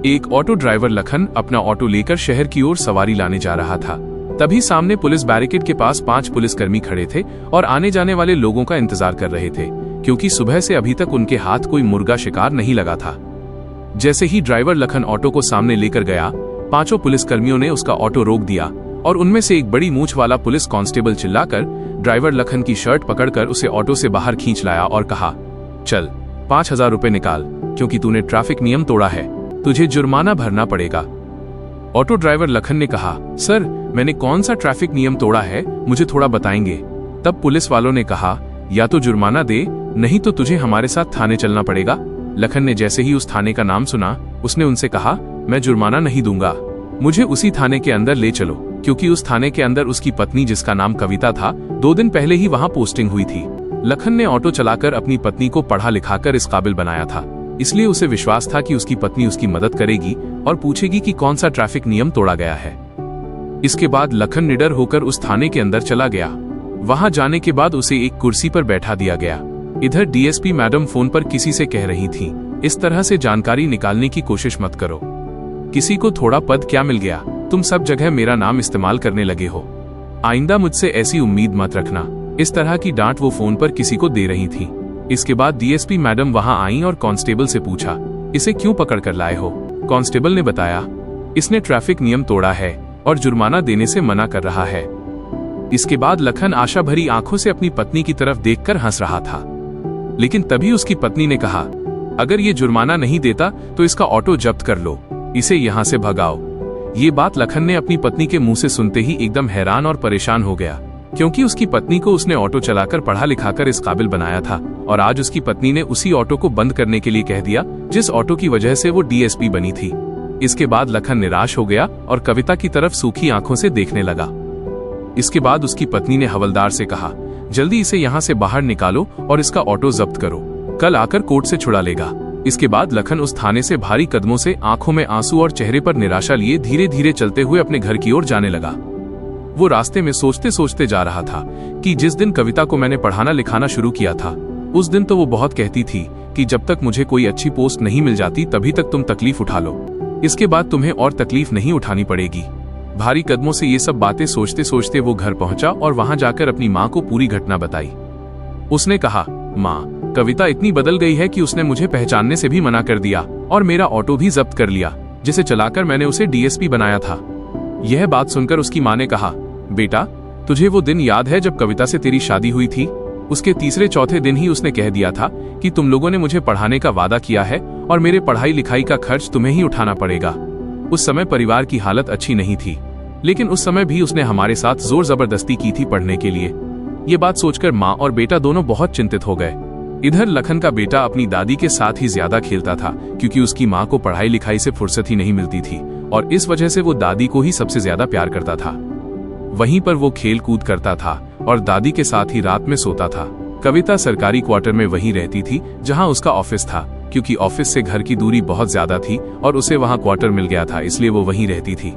एक auto driver Lakhan अपना auto लेकर शहर की ओर सवारी लाने जा रहा था। तभी सामने पुलिस बैरिकेड के पास 5 पुलिसकर्मी खड़े थे और आने जाने वाले लोगों का इंतजार कर रहे थे, क्योंकि सुबह से अभी तक उनके हाथ कोई मुर्गा शिकार नहीं लगा था। जैसे ही ड्राइवर लखन ऑटो को सामने लेकर गया, 5 पुलिसकर्मियों ने उसका ऑटो रोक दिया और उनमें से एक बड़ी मूंछ वाला पुलिस कांस्टेबल चिल्लाकर ड्राइवर लखन की शर्ट पकड़कर उसे ऑटो से बाहर खींच लाया और कहा, चल 5000 रुपए निकाल, क्योंकि तूने ट्रैफिक नियम तोड़ा है, तुझे जुर्माना भरना पड़ेगा। ऑटो ड्राइवर लखन ने कहा, सर मैंने कौन सा ट्रैफिक नियम तोड़ा है, मुझे थोड़ा बताएंगे। तब पुलिस वालों ने कहा, या तो जुर्माना दे, नहीं तो तुझे हमारे साथ थाने चलना पड़ेगा। लखन ने जैसे ही उस थाने का नाम सुना, उसने उनसे कहा, मैं जुर्माना नहीं दूंगा, मुझे उसी थाने के अंदर ले चलो, क्योंकि उस थाने के अंदर उसकी पत्नी, जिसका नाम कविता था, 2 दिन पहले ही वहां पोस्टिंग हुई थी। लखन ने ऑटो चलाकर अपनी पत्नी को पढ़ा लिखाकर इस काबिल बनाया था, इसलिए उसे विश्वास था कि उसकी पत्नी उसकी मदद करेगी और पूछेगी कि कौन सा ट्रैफिक नियम तोड़ा गया है। इसके बाद लखन निडर होकर उस थाने के अंदर चला गया। वहां जाने के बाद उसे एक कुर्सी पर बैठा दिया गया। इधर डीएसपी मैडम फोन पर किसी से कह रही थी, इस तरह से जानकारी निकालने की कोशिश मत करो, किसी को थोड़ा पद क्या मिल गया, तुम सब जगह मेरा नाम इस्तेमाल करने लगे हो, आइंदा मुझसे ऐसी उम्मीद मत रखना। इस तरह की डांट वो फोन पर किसी को दे रही थी। इसके बाद डीएसपी मैडम वहां आई और कांस्टेबल से पूछा, इसे क्यों पकड़ कर लाए हो? कांस्टेबल ने बताया, इसने ट्रैफिक नियम तोड़ा है और जुर्माना देने से मना कर रहा है। इसके बाद लखन आशा भरी आंखों से अपनी पत्नी की तरफ देखकर हंस रहा था, लेकिन तभी उसकी पत्नी ने कहा, अगर ये जुर्माना नहीं देता तो इसका ऑटो जब्त कर लो, इसे यहाँ से भगाओ। ये बात लखन ने अपनी पत्नी के मुंह से सुनते ही एकदम हैरान और परेशान हो गया, क्योंकि उसकी पत्नी को उसने ऑटो चलाकर पढ़ा लिखाकर इस काबिल बनाया था, और आज उसकी पत्नी ने उसी ऑटो को बंद करने के लिए कह दिया जिस ऑटो की वजह से वो डीएसपी बनी थी। इसके बाद लखन निराश हो गया और कविता की तरफ सूखी आंखों से देखने लगा। इसके बाद उसकी पत्नी ने हवलदार से कहा, जल्दी इसे यहाँ से बाहर निकालो और इसका ऑटो जब्त करो, कल आकर कोर्ट से छुड़ा लेगा। इसके बाद लखन उस थाने से भारी कदमों से, आंखों में आंसू और चेहरे पर निराशा लिए धीरे धीरे चलते हुए अपने घर की ओर जाने लगा। वो रास्ते में सोचते सोचते जा रहा था कि जिस दिन कविता को मैंने पढ़ाना लिखाना शुरू किया था, उस दिन तो वो बहुत कहती थी कि जब तक मुझे कोई अच्छी पोस्ट नहीं मिल जाती तभी तक तुम तकलीफ उठा लो, इसके बाद तुम्हें और तकलीफ नहीं उठानी पड़ेगी। भारी कदमों से ये सब बातें सोचते सोचते वो घर पहुंचा और वहां जाकर अपनी माँ को पूरी घटना बताई। उसने कहा, माँ, कविता इतनी बदल गई है कि उसने मुझे पहचानने से भी मना कर दिया और मेरा ऑटो भी जब्त कर लिया, जिसे चलाकर मैंने उसे डीएसपी बनाया था। यह बात सुनकर उसकी माँ ने कहा, बेटा, तुझे वो दिन याद है जब कविता से तेरी शादी हुई थी? उसके तीसरे चौथे दिन ही उसने कह दिया था कि तुम लोगों ने मुझे पढ़ाने का वादा किया है और मेरे पढ़ाई लिखाई का खर्च तुम्हें ही उठाना पड़ेगा। उस समय परिवार की हालत अच्छी नहीं थी, लेकिन उस समय भी उसने हमारे साथ जोर जबरदस्ती की थी पढ़ने के लिए। ये बात सोचकर माँ और बेटा दोनों बहुत चिंतित हो गए। इधर लखन का बेटा अपनी दादी के साथ ही ज्यादा खेलता था, क्योंकि उसकी माँ को पढ़ाई लिखाई से फुर्सत ही नहीं मिलती थी और इस वजह से वो दादी को ही सबसे ज्यादा प्यार करता था। वहीं पर वो खेल कूद करता था और दादी के साथ ही रात में सोता था। कविता सरकारी क्वार्टर में वहीं रहती थी जहां उसका ऑफिस था, क्योंकि ऑफिस से घर की दूरी बहुत ज्यादा थी और उसे वहां क्वार्टर मिल गया था, इसलिए वो वहीं रहती थी।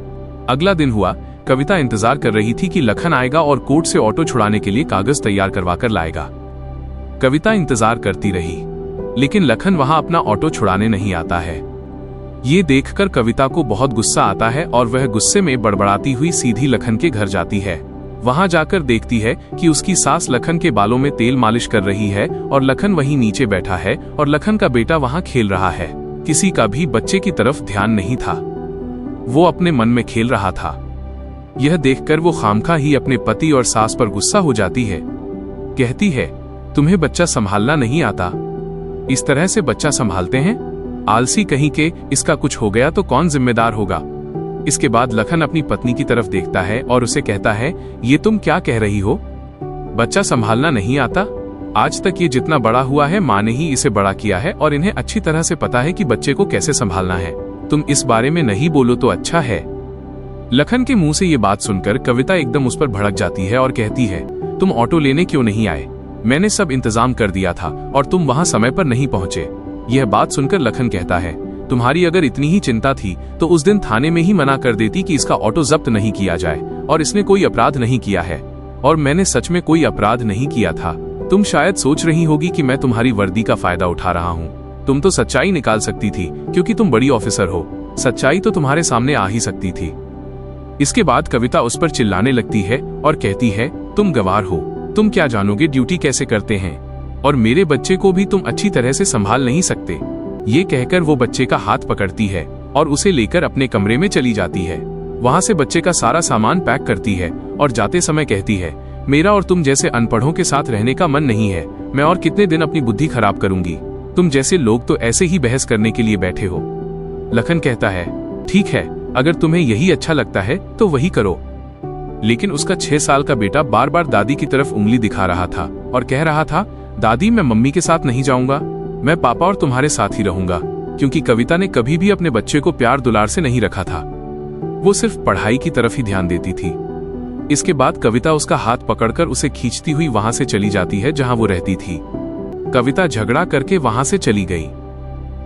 अगला दिन हुआ। कविता इंतजार कर रही थी कि लखन आएगा और कोर्ट से ऑटो छुड़ाने के लिए कागज तैयार करवा कर लाएगा। कविता इंतजार करती रही, लेकिन लखन वहां अपना ऑटो छुड़ाने नहीं आता है। ये देखकर कविता को बहुत गुस्सा आता है और वह गुस्से में बड़बड़ाती हुई सीधी लखन के घर जाती है। वहां जाकर देखती है कि उसकी सास लखन के बालों में तेल मालिश कर रही है और लखन वहीं नीचे बैठा है और लखन का बेटा वहां खेल रहा है। किसी का भी बच्चे की तरफ ध्यान नहीं था, वो अपने मन में खेल रहा था। यह देखकर वो खामखा ही अपने पति और सास पर गुस्सा हो जाती है। कहती है, तुम्हें बच्चा संभालना नहीं आता? इस तरह से बच्चा संभालते हैं? आलसी कहीं के, इसका कुछ हो गया तो कौन जिम्मेदार होगा? इसके बाद लखन अपनी पत्नी की तरफ देखता है और उसे कहता है, ये तुम क्या कह रही हो? बच्चा संभालना नहीं आता? आज तक ये जितना बड़ा हुआ है माँ ने ही इसे बड़ा किया है और इन्हें अच्छी तरह से पता है कि बच्चे को कैसे संभालना है। तुम इस बारे में नहीं बोलो तो अच्छा है। लखन के मुंह से ये बात सुनकर कविता एकदम उस पर भड़क जाती है और कहती है, तुम ऑटो लेने क्यों नहीं आए? मैंने सब इंतजाम कर दिया था और तुम वहां समय पर नहीं पहुंचे। यह बात सुनकर लखन कहता है, तुम्हारी अगर इतनी ही चिंता थी तो उस दिन थाने में ही मना कर देती कि इसका ऑटो जब्त नहीं किया जाए, और इसने कोई अपराध नहीं किया है। और मैंने सच में कोई अपराध नहीं किया था। तुम शायद सोच रही होगी कि मैं तुम्हारी वर्दी का फायदा उठा रहा हूँ। तुम तो सच्चाई निकाल सकती थी, क्योंकि तुम बड़ी ऑफिसर हो। सच्चाई तो तुम्हारे सामने आ ही सकती थी। इसके बाद कविता उस पर चिल्लाने लगती है और कहती है, तुम गवार हो, तुम क्या जानोगे ड्यूटी कैसे करते हैं, और मेरे बच्चे को भी तुम अच्छी तरह से संभाल नहीं सकते। ये कहकर वो बच्चे का हाथ पकड़ती है और उसे लेकर अपने कमरे में चली जाती है। वहां से बच्चे का सारा सामान पैक करती है और जाते समय कहती है, मेरा और तुम जैसे अनपढ़ों के साथ रहने का मन नहीं है। मैं और कितने दिन अपनी बुद्धि खराब करूंगी। तुम जैसे लोग तो ऐसे ही बहस करने के लिए बैठे हो। लखन कहता है, ठीक है, अगर तुम्हें यही अच्छा लगता है तो वही करो। लेकिन उसका 6 साल का बेटा बार बार दादी की तरफ उंगली दिखा रहा था और कह रहा था, दादी मैं मम्मी के साथ नहीं जाऊंगा, मैं पापा और तुम्हारे साथ ही रहूंगा। क्योंकि कविता ने कभी भी अपने बच्चे को प्यार दुलार से नहीं रखा था, वो सिर्फ पढ़ाई की तरफ ही ध्यान देती थी। इसके बाद कविता उसका हाथ पकड़कर उसे खींचती हुई वहां से चली जाती है जहां वो रहती थी। कविता झगड़ा करके वहां से चली गई।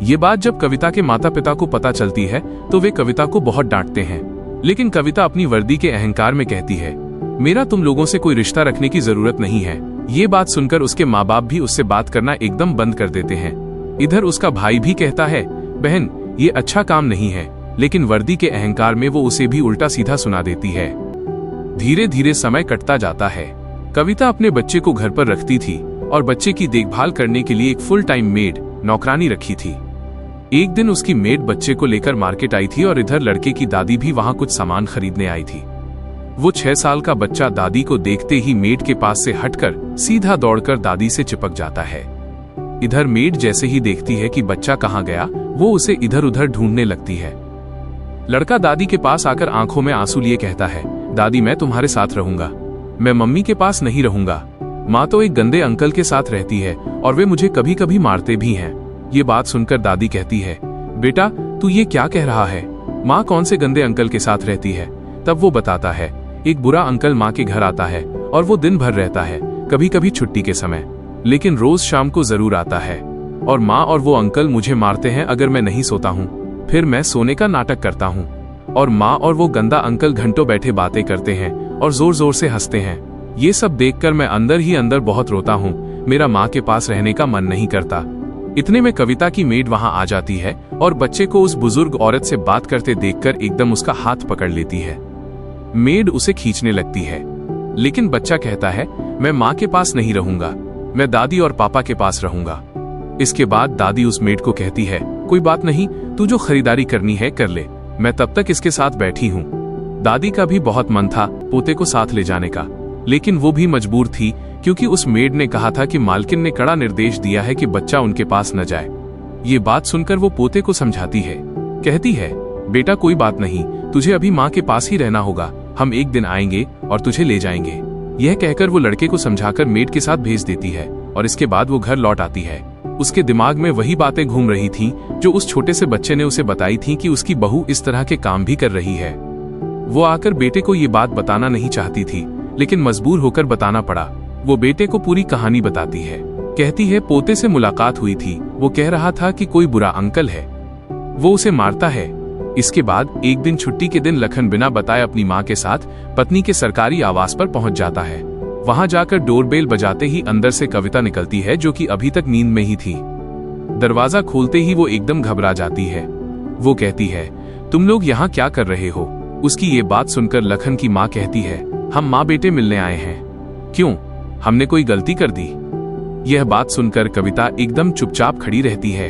ये बात जब कविता के माता पिता को पता चलती है तो वे कविता को बहुत डांटते हैं, लेकिन कविता अपनी वर्दी के अहंकार में कहती है, मेरा तुम लोगों से कोई रिश्ता रखने की जरूरत नहीं है। ये बात सुनकर उसके माँ बाप भी उससे बात करना एकदम बंद कर देते हैं। इधर उसका भाई भी कहता है, बहन ये अच्छा काम नहीं है, लेकिन वर्दी के अहंकार में वो उसे भी उल्टा सीधा सुना देती है। धीरे धीरे समय कटता जाता है। कविता अपने बच्चे को घर पर रखती थी और बच्चे की देखभाल करने के लिए एक फुल टाइम मेड नौकरानी रखी थी। एक दिन उसकी मेड बच्चे को लेकर मार्केट आई थी और इधर लड़के की दादी भी वहां कुछ सामान खरीदने आई थी। वो 6 साल का बच्चा दादी को देखते ही मेड के पास से हटकर सीधा दौड़कर दादी से चिपक जाता है। इधर मेड जैसे ही देखती है कि बच्चा कहाँ गया, वो उसे इधर उधर ढूंढने लगती है। लड़का दादी के पास आकर आंखों में आंसू लिए कहता है, दादी मैं तुम्हारे साथ रहूंगा, मैं मम्मी के पास नहीं रहूंगा। माँ तो एक गंदे अंकल के साथ रहती है और वे मुझे कभी कभी मारते भी हैं। ये बात सुनकर दादी कहती है, बेटा तू ये क्या कह रहा है, माँ कौन से गंदे अंकल के साथ रहती है। तब वो बताता है, एक बुरा अंकल माँ के घर आता है और वो दिन भर रहता है, कभी कभी छुट्टी के समय, लेकिन रोज शाम को जरूर आता है। और माँ और वो अंकल मुझे मारते हैं अगर मैं नहीं सोता हूँ। फिर मैं सोने का नाटक करता हूँ और माँ और वो गंदा अंकल घंटों बैठे बातें करते हैं और जोर जोर से हंसते हैं। ये सब देखकर मैं अंदर ही अंदर बहुत रोता हूँ। मेरा माँ के पास रहने का मन नहीं करता। इतने में कविता की मेड वहां आ जाती है और बच्चे को उस बुजुर्ग औरत से बात करते देखकर एकदम उसका हाथ पकड़ लेती है। मेड उसे खींचने लगती है, लेकिन बच्चा कहता है, मैं माँ के पास नहीं रहूंगा, मैं दादी और पापा के पास रहूंगा। इसके बाद दादी उस मेड को कहती है, कोई बात नहीं, तू जो खरीदारी करनी है कर ले, मैं तब तक इसके साथ बैठी हूँ। दादी का भी बहुत मन था पोते को साथ ले जाने का, लेकिन वो भी मजबूर थी क्योंकि उस मेड ने कहा था कि मालकिन ने कड़ा निर्देश दिया है कि बच्चा उनके पास न जाए। ये बात सुनकर वो पोते को समझाती है, कहती है, बेटा कोई बात नहीं, तुझे अभी माँ के पास ही रहना होगा, हम एक दिन आएंगे और तुझे ले जाएंगे। यह कहकर वो लड़के को समझाकर मेड के साथ भेज देती है और इसके बाद वो घर लौट आती है। उसके दिमाग में वही बातें घूम रही थीं जो उस छोटे से बच्चे ने उसे बताई थी कि उसकी बहू इस तरह के काम भी कर रही है। वो आकर बेटे को ये बात बताना नहीं चाहती थी, लेकिन मजबूर होकर बताना पड़ा। वो बेटे को पूरी कहानी बताती है, कहती है, पोते से मुलाकात हुई थी, वो कह रहा था कि कोई बुरा अंकल है, वो उसे मारता है। इसके बाद एक दिन छुट्टी के दिन लखन बिना बताए अपनी माँ के साथ पत्नी के सरकारी आवास पर पहुंच जाता है। वहां जाकर डोरबेल बजाते ही अंदर से कविता निकलती है जो कि अभी तक नींद में ही थी। दरवाजा खोलते ही वो एकदम घबरा जाती है। वो कहती है, तुम लोग यहाँ क्या कर रहे हो। उसकी ये बात सुनकर लखन की माँ कहती है, हम माँ बेटे मिलने आए हैं। क्यों, हमने कोई गलती कर दी। यह बात सुनकर कविता एकदम चुपचाप खड़ी रहती है।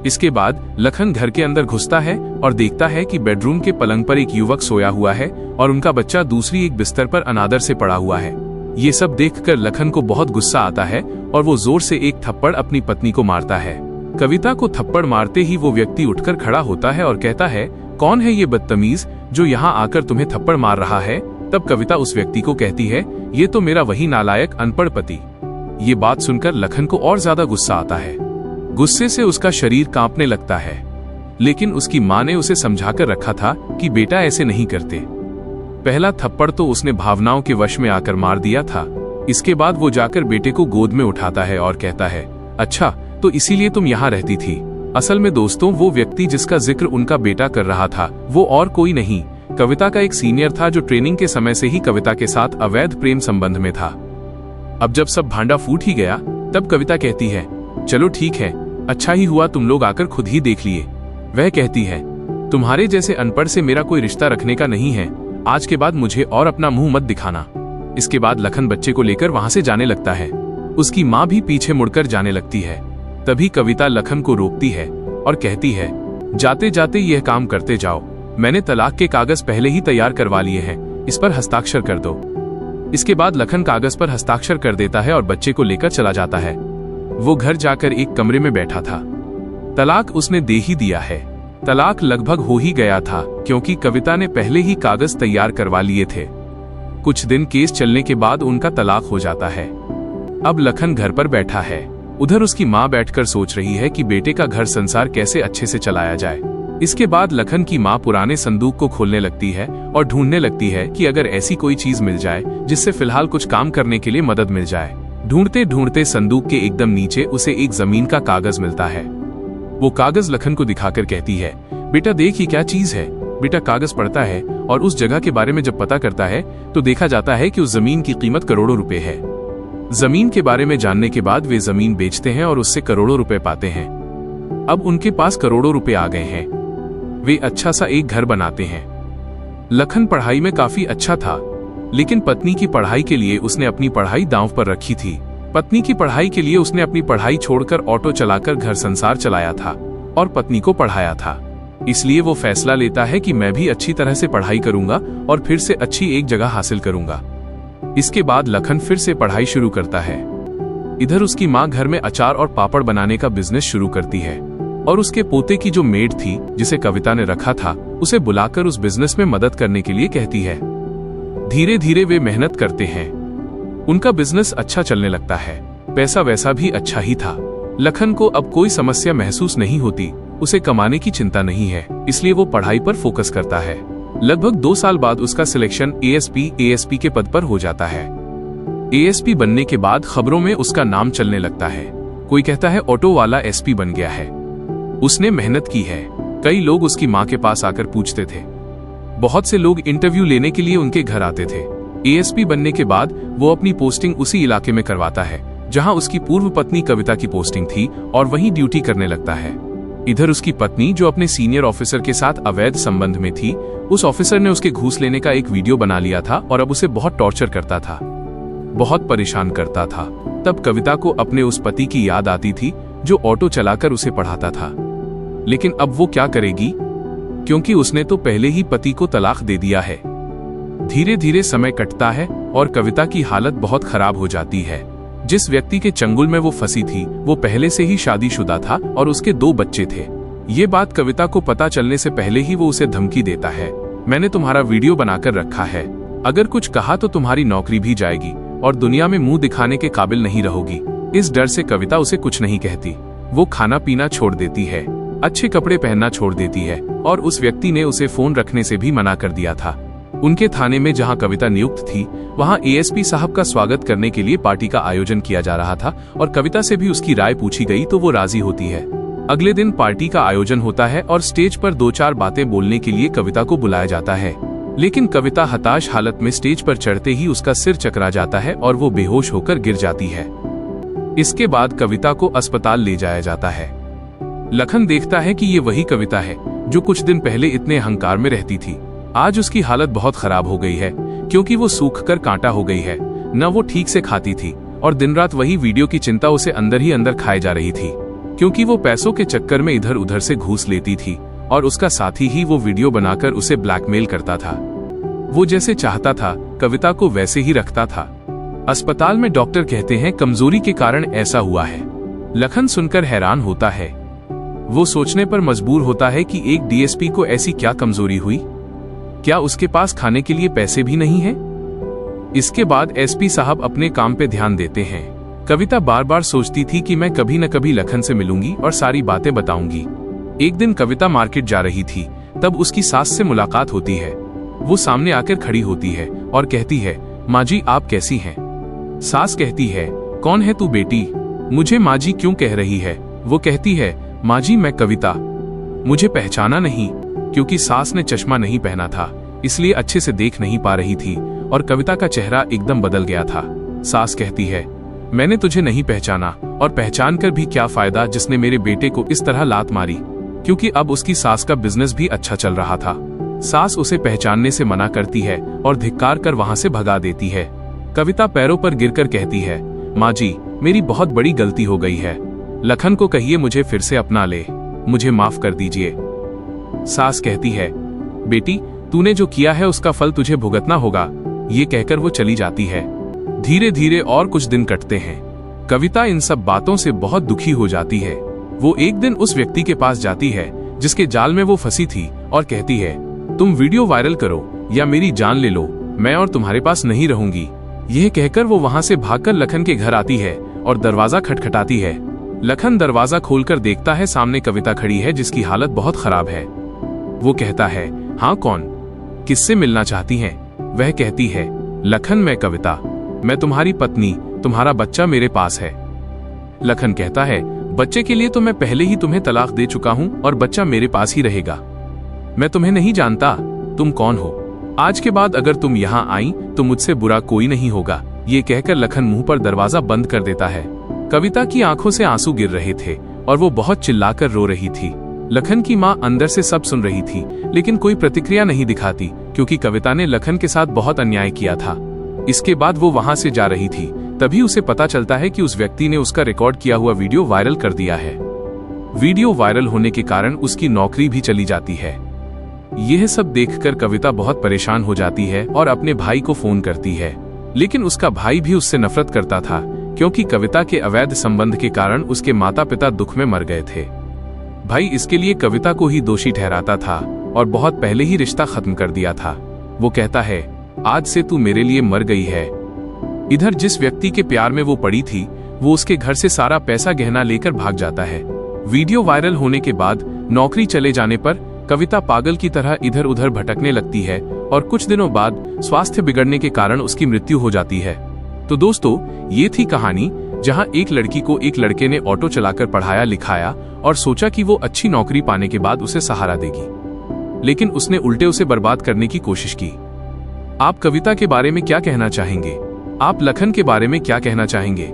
इसके बाद लखन घर के अंदर घुसता है और देखता है कि बेडरूम के पलंग पर एक युवक सोया हुआ है और उनका बच्चा दूसरी एक बिस्तर पर अनादर से पड़ा हुआ है। ये सब देखकर लखन को बहुत गुस्सा आता है और वो जोर से एक थप्पड़ अपनी पत्नी को मारता है। कविता को थप्पड़ मारते ही वो व्यक्ति उठकर खड़ा होता है और कहता है, कौन है ये बदतमीज जो यहाँ आकर तुम्हें थप्पड़ मार रहा है। तब कविता उस व्यक्ति को कहती है, ये तो मेरा वही नालायक अनपढ़ पति। ये बात सुनकर लखन को और ज्यादा गुस्सा आता है। गुस्से से उसका शरीर कांपने लगता है, लेकिन उसकी माँ ने उसे समझाकर रखा था कि बेटा ऐसे नहीं करते। पहला थप्पड़ तो उसने भावनाओं के वश में आकर मार दिया था। इसके बाद वो जाकर बेटे को गोद में उठाता है और कहता है, अच्छा तो इसीलिए तुम यहाँ रहती थी। असल में दोस्तों, वो व्यक्ति जिसका जिक्र उनका बेटा कर रहा था वो और कोई नहीं, कविता का एक सीनियर था जो ट्रेनिंग के समय से ही कविता के साथ अवैध प्रेम संबंध में था। अब जब सब भांडा फूट ही गया तब कविता कहती है, चलो ठीक है, अच्छा ही हुआ तुम लोग आकर खुद ही देख लिए। वह कहती है, तुम्हारे जैसे अनपढ़ से मेरा कोई रिश्ता रखने का नहीं है। आज के बाद मुझे और अपना मुंह मत दिखाना। इसके बाद लखन बच्चे को लेकर वहां से जाने लगता है। उसकी माँ भी पीछे मुड़कर जाने लगती है। तभी कविता लखन को रोकती है और कहती है, जाते जाते यह काम करते जाओ। मैंने तलाक के कागज पहले ही तैयार करवा लिए हैं, इस पर हस्ताक्षर कर दो। इसके बाद लखन कागज पर हस्ताक्षर कर देता है और बच्चे को लेकर चला जाता है। वो घर जाकर एक कमरे में बैठा था। तलाक उसने दे ही दिया है। तलाक लगभग हो ही गया था क्योंकि कविता ने पहले ही कागज तैयार करवा लिए थे। कुछ दिन केस चलने के बाद उनका तलाक हो जाता है। अब लखन घर पर बैठा है। उधर उसकी माँ बैठकर सोच रही है कि बेटे का घर संसार कैसे अच्छे से चलाया जाए। इसके बाद लखन की माँ पुराने संदूक को खोलने लगती है और ढूंढने लगती है कि अगर ऐसी कोई चीज मिल जाए जिससे फिलहाल कुछ काम करने के लिए मदद मिल जाए। ढूंढते ढूंढते संदूक के एकदम नीचे उसे एक जमीन का कागज मिलता है। वो कागज लखन को दिखाकर कहती है, बेटा देख ये क्या चीज है। बेटा कागज पढ़ता है और उस जगह के बारे में जब पता करता है तो देखा जाता है कि उस जमीन की कीमत करोड़ों रुपए है। जमीन के बारे में जानने के बाद वे जमीन बेचते हैं और उससे करोड़ों रुपए पाते हैं। अब उनके पास करोड़ों रुपए आ गए हैं। वे अच्छा सा एक घर बनाते हैं। लखन पढ़ाई में काफी अच्छा था, लेकिन पत्नी की पढ़ाई के लिए उसने अपनी पढ़ाई दांव पर रखी थी। पत्नी की पढ़ाई के लिए उसने अपनी पढ़ाई छोड़कर ऑटो चलाकर घर संसार चलाया था और पत्नी को पढ़ाया था। इसलिए वो फैसला लेता है कि मैं भी अच्छी तरह से पढ़ाई करूंगा और फिर से अच्छी एक जगह हासिल करूंगा। इसके बाद लखन फिर से पढ़ाई शुरू करता है। इधर उसकी माँ घर में अचार और पापड़ बनाने का बिजनेस शुरू करती है और उसके पोते की जो मेड थी जिसे कविता ने रखा था उसे बुलाकर उस बिजनेस में मदद करने के लिए कहती है। धीरे धीरे वे मेहनत करते हैं। उनका बिजनेस अच्छा चलने लगता है। पैसा वैसा भी अच्छा ही था। लखन को अब कोई समस्या महसूस नहीं होती। उसे कमाने की चिंता नहीं है, इसलिए वो पढ़ाई पर फोकस करता है। लगभग 2 साल बाद उसका सिलेक्शन एएसपी के पद पर हो जाता है। एएसपी बनने के बाद खबरों में उसका नाम चलने लगता है। कोई कहता है ऑटो वाला एसपी बन गया है। उसने मेहनत की है। कई लोग उसकी माँ के पास आकर पूछते थे। बहुत से लोग इंटरव्यू लेने के लिए उनके घर आते थे। एएसपी बनने के बाद वो अपनी पोस्टिंग उसी इलाके में करवाता है जहां उसकी पूर्व पत्नी कविता की पोस्टिंग थी और वहीं ड्यूटी करने लगता है। इधर उसकी पत्नी जो अपने सीनियर ऑफिसर के साथ अवैध संबंध में थी, उस ऑफिसर ने उसके घूस लेने का एक वीडियो बना लिया था और अब उसे बहुत टॉर्चर करता था, बहुत परेशान करता था। तब कविता को अपने उस पति की याद आती थी जो ऑटो चलाकर उसे पढ़ाता था। लेकिन अब वो क्या करेगी, क्योंकि उसने तो पहले ही पति को तलाक दे दिया है। धीरे धीरे समय कटता है और कविता की हालत बहुत खराब हो जाती है। जिस व्यक्ति के चंगुल में वो फंसी थी वो पहले से ही शादीशुदा था और उसके 2 बच्चे थे। ये बात कविता को पता चलने से पहले ही वो उसे धमकी देता है, मैंने तुम्हारा वीडियो बनाकर रखा है, अगर कुछ कहा तो तुम्हारी नौकरी भी जाएगी और दुनिया में मुंह दिखाने के काबिल नहीं रहोगी। इस डर से कविता उसे कुछ नहीं कहती। वो खाना पीना छोड़ देती है, अच्छे कपड़े पहनना छोड़ देती है और उस व्यक्ति ने उसे फोन रखने से भी मना कर दिया था। उनके थाने में जहां कविता नियुक्त थी वहां एएसपी साहब का स्वागत करने के लिए पार्टी का आयोजन किया जा रहा था और कविता से भी उसकी राय पूछी गई तो वो राजी होती है। अगले दिन पार्टी का आयोजन होता है और स्टेज पर 2-4 बातें बोलने के लिए कविता को बुलाया जाता है। लेकिन कविता हताश हालत में स्टेज पर चढ़ते ही उसका सिर चकरा जाता है और वो बेहोश होकर गिर जाती है। इसके बाद कविता को अस्पताल ले जाया जाता है। लखन देखता है कि ये वही कविता है जो कुछ दिन पहले इतने अहंकार में रहती थी। आज उसकी हालत बहुत खराब हो गई है क्योंकि वो सूख कर कांटा हो गई है। न वो ठीक से खाती थी और दिन रात वही वीडियो की चिंता उसे अंदर ही अंदर खाए जा रही थी, क्योंकि वो पैसों के चक्कर में इधर उधर से घूस लेती थी और उसका साथी ही वो वीडियो बनाकर उसे ब्लैकमेल करता था। वो जैसे चाहता था कविता को वैसे ही रखता था। अस्पताल में डॉक्टर कहते हैं कमजोरी के कारण ऐसा हुआ है। लखन सुनकर हैरान होता है। वो सोचने पर मजबूर होता है कि एक डीएसपी को ऐसी क्या कमजोरी हुई, क्या उसके पास खाने के लिए पैसे भी नहीं हैं? इसके बाद एसपी साहब अपने काम पे ध्यान देते हैं। कविता बार बार सोचती थी कि मैं कभी न कभी लखन से मिलूंगी और सारी बातें बताऊंगी। एक दिन कविता मार्केट जा रही थी, तब उसकी सास से मुलाकात होती है। वो सामने आकर खड़ी होती है और कहती है, माँ जी आप कैसी हैं? सास कहती है, कौन है तू बेटी, मुझे माँ जी क्यों कह रही है? वो कहती है, माँ जी मैं कविता। मुझे पहचाना नहीं, क्योंकि सास ने चश्मा नहीं पहना था इसलिए अच्छे से देख नहीं पा रही थी और कविता का चेहरा एकदम बदल गया था। सास कहती है, मैंने तुझे नहीं पहचाना और पहचान कर भी क्या फायदा जिसने मेरे बेटे को इस तरह लात मारी। क्योंकि अब उसकी सास का बिजनेस भी अच्छा चल रहा था। सास उसे पहचानने से मना करती है और धिक्कार कर वहां से भगा देती है। कविता पैरों पर गिरकर कहती है, माँ जी, मेरी बहुत बड़ी गलती हो गई है। लखन को कहिए मुझे फिर से अपना ले, मुझे माफ कर दीजिए। सास कहती है, बेटी, तूने जो किया है उसका फल तुझे भुगतना होगा। ये कहकर वो चली जाती है। धीरे धीरे और कुछ दिन कटते हैं। कविता इन सब बातों से बहुत दुखी हो जाती है। वो एक दिन उस व्यक्ति के पास जाती है जिसके जाल में वो फंसी थी और कहती है, तुम वीडियो वायरल करो या मेरी जान ले लो, मैं और तुम्हारे पास नहीं रहूंगी। यह कहकर वो वहां से भागकर लखन के घर आती है और दरवाजा खटखटाती है। लखन दरवाजा खोलकर देखता है सामने कविता खड़ी है जिसकी हालत बहुत खराब है। वो कहता है, हाँ कौन, किससे मिलना चाहती हैं? वह कहती है, लखन, मैं कविता, मैं तुम्हारी पत्नी, तुम्हारा बच्चा मेरे पास है। लखन कहता है, बच्चे के लिए तो मैं पहले ही तुम्हें तलाक दे चुका हूं और बच्चा मेरे पास ही रहेगा। मैं तुम्हें नहीं जानता, तुम कौन हो? आज के बाद अगर तुम यहाँ आई तो मुझसे बुरा कोई नहीं होगा। ये कहकर लखन मुंह पर दरवाजा बंद कर देता है। कविता की आंखों से आंसू गिर रहे थे और वो बहुत चिल्लाकर रो रही थी। लखन की माँ अंदर से सब सुन रही थी लेकिन कोई प्रतिक्रिया नहीं दिखाती, क्योंकि कविता ने लखन के साथ बहुत अन्याय किया था। इसके बाद वो वहां से जा रही थी, तभी उसे पता चलता है कि उस व्यक्ति ने उसका रिकॉर्ड किया हुआ वीडियो वायरल कर दिया है। वीडियो वायरल होने के कारण उसकी नौकरी भी चली जाती है। यह सब देखकर कविता बहुत परेशान हो जाती है और अपने भाई को फोन करती है, लेकिन उसका भाई भी उससे नफरत करता था क्योंकि कविता के अवैध संबंध के कारण उसके माता पिता दुख में मर गए थे। भाई इसके लिए कविता को ही दोषी ठहराता था और बहुत पहले ही रिश्ता खत्म कर दिया था। वो कहता है, आज से तू मेरे लिए मर गई है। इधर जिस व्यक्ति के प्यार में वो पड़ी थी वो उसके घर से सारा पैसा गहना लेकर भाग जाता है। वीडियो वायरल होने के बाद नौकरी चले जाने पर कविता पागल की तरह इधर उधर भटकने लगती है और कुछ दिनों बाद स्वास्थ्य बिगड़ने के कारण उसकी मृत्यु हो जाती है। तो दोस्तों, ये थी कहानी जहां एक लड़की को एक लड़के ने ऑटो चलाकर पढ़ाया लिखाया और सोचा कि वो अच्छी नौकरी पाने के बाद उसे सहारा देगी, लेकिन उसने उल्टे उसे बर्बाद करने की कोशिश की। आप कविता के बारे में क्या कहना चाहेंगे? आप लखन के बारे में क्या कहना चाहेंगे?